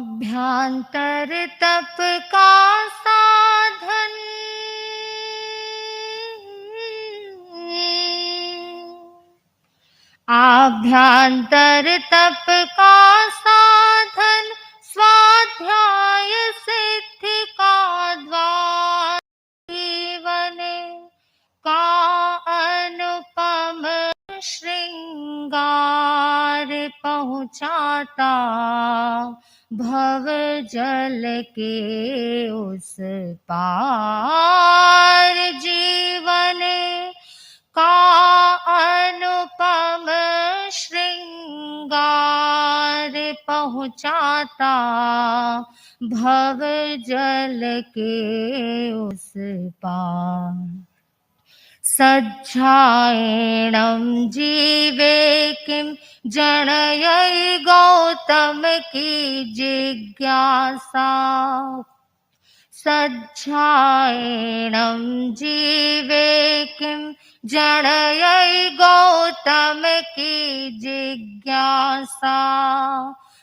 अभ्यांतर तप का साधन आभ्यांतर तप का साधन स्वाध्याय सिद्धि का द्वार जीवन का अनुपम श्रृंगार पहुँचाता भव जल के उस पार जीवन का अनुपम श्रृंगार पहुँचाता भव जल के उस पार सज्जायेणं जीवे किं जनयै गौतम की जिज्ञासा सज्जायेणं जीवे किं जनयै गौतम की जिज्ञासा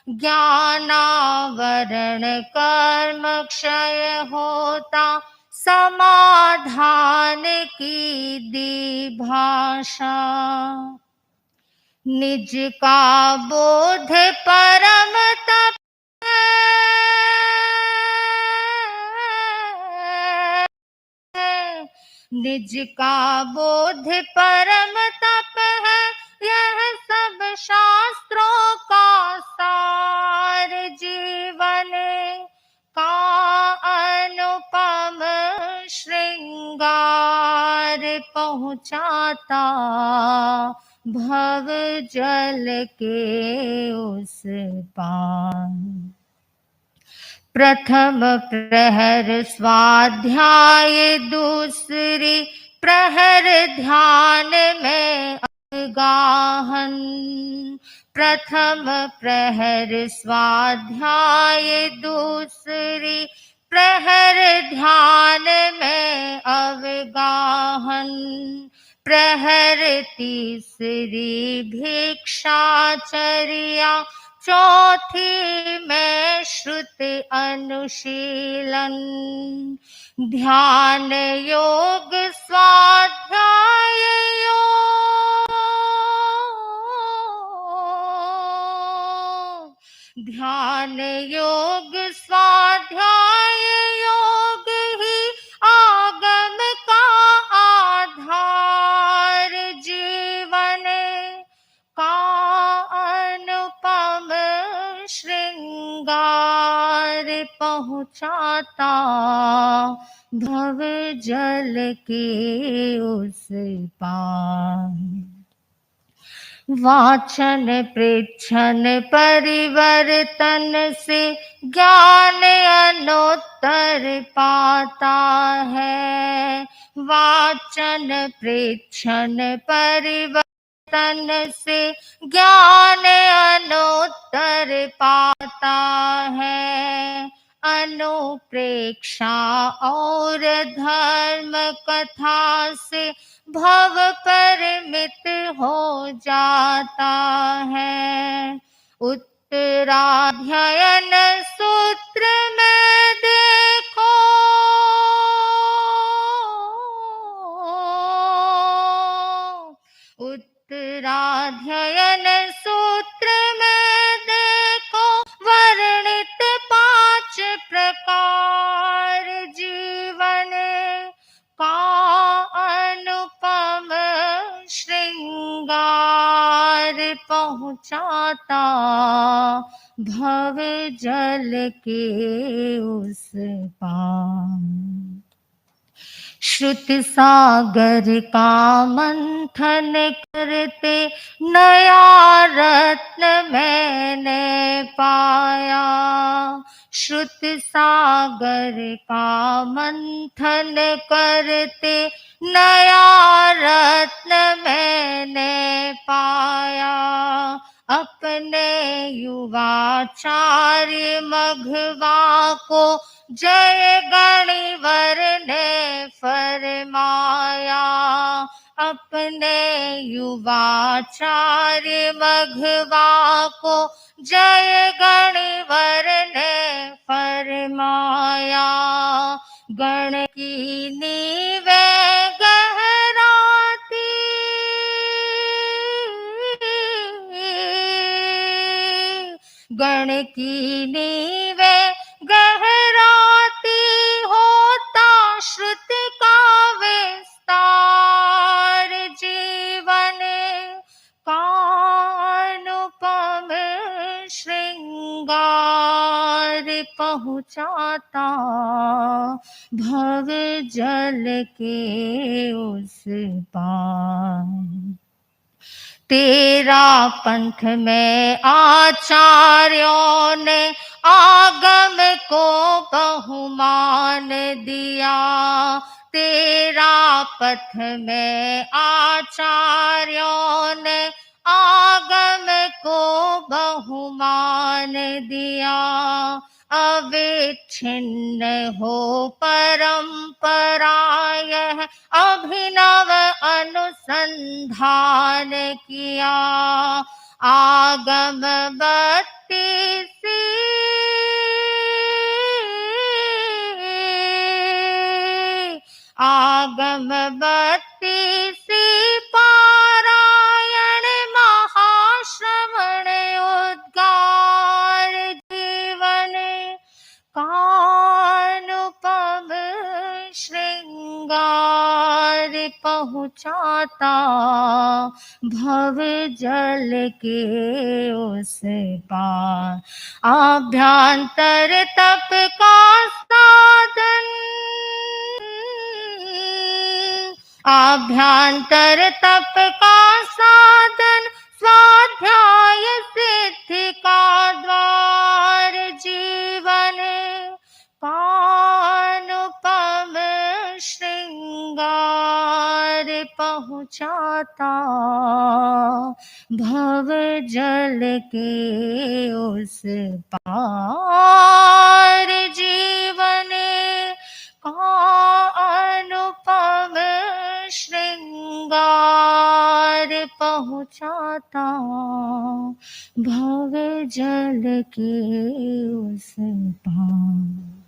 ज्ञानावरण कर्म क्षय होता समाधान की दी भाषा निज का बोध परम तप निज का बोध परम तप है यह सब शास्त्रों का सार जीवन का अनुपम श्रृंगार पहुँचाता भव जल के उस पार प्रथम प्रहर स्वाध्याय दूसरी प्रहर ध्यान में अवगाहन प्रथम प्रहर स्वाध्याय दूसरी प्रहर ध्यान में अवगाहन प्रहर तीसरी भिक्षाचर्या चौथी में श्रुति अनुशीलन ध्यान योग स्वाध्याय योग ध्यान योग स्वाध्याय योग ही आगम का आधार जीवन का अनुपम श्रृंगार पहुँचाता भव जल के उस पार वाचन पृच्छन परिवर्तन से ज्ञान अनोत्तर पाता है वाचन पृच्छन परिवर्तन से ज्ञान अनोत्तर पाता है अनुप्रेक्षा और धर्म कथा से भव परिमित हो जाता है उत्तराध्ययन सूत्र में देखो उत्तराध्ययन सूत्र में देखो वर्णित 5 प्रकार जीवन का अनुपम श्रृंगार पहुँचाता भव जल के उस पार श्रुति सागर का मंथन करते नया रत्न मैंने पाया श्रुति सागर का मंथन करते नया रत्न मैंने पाया अपने युवाचार्य मघवा को जय गणिवर ने फरमाया अपने युवाचार्य मघवा को जय गणिवर ने माया गण की नीवे गहराती, गण की नीवे गहराती, होता श्रुति का विस्तार, जीवन कानुपम श्रृंगार पहुँचाता भव जल के उस पार। तेरा पंथ में आचार्यों ने आगम को बहुमान दिया, तेरा पथ में आचार्यों ने आगम को बहुमान दिया। अविच्छिन्न हो परंपरा यह अभिनव अनुसंधान किया, आगम 32 आगम 32 पारायण महाश्रवण उद्गार, जीवन कानुपम श्रृंगार पहुँचाता भव जल के उस पार। आभ्यंतर तप का साधन, आभ्यंतर तप का साधन, स्वाध्याय सिद्धि का द्वार, जीवन कानुपम श्रृंगार पहुँचाता भव जल के उस पार, जीवन कानुपम श्रृंगार पहुँचाता भव जल के उस पार।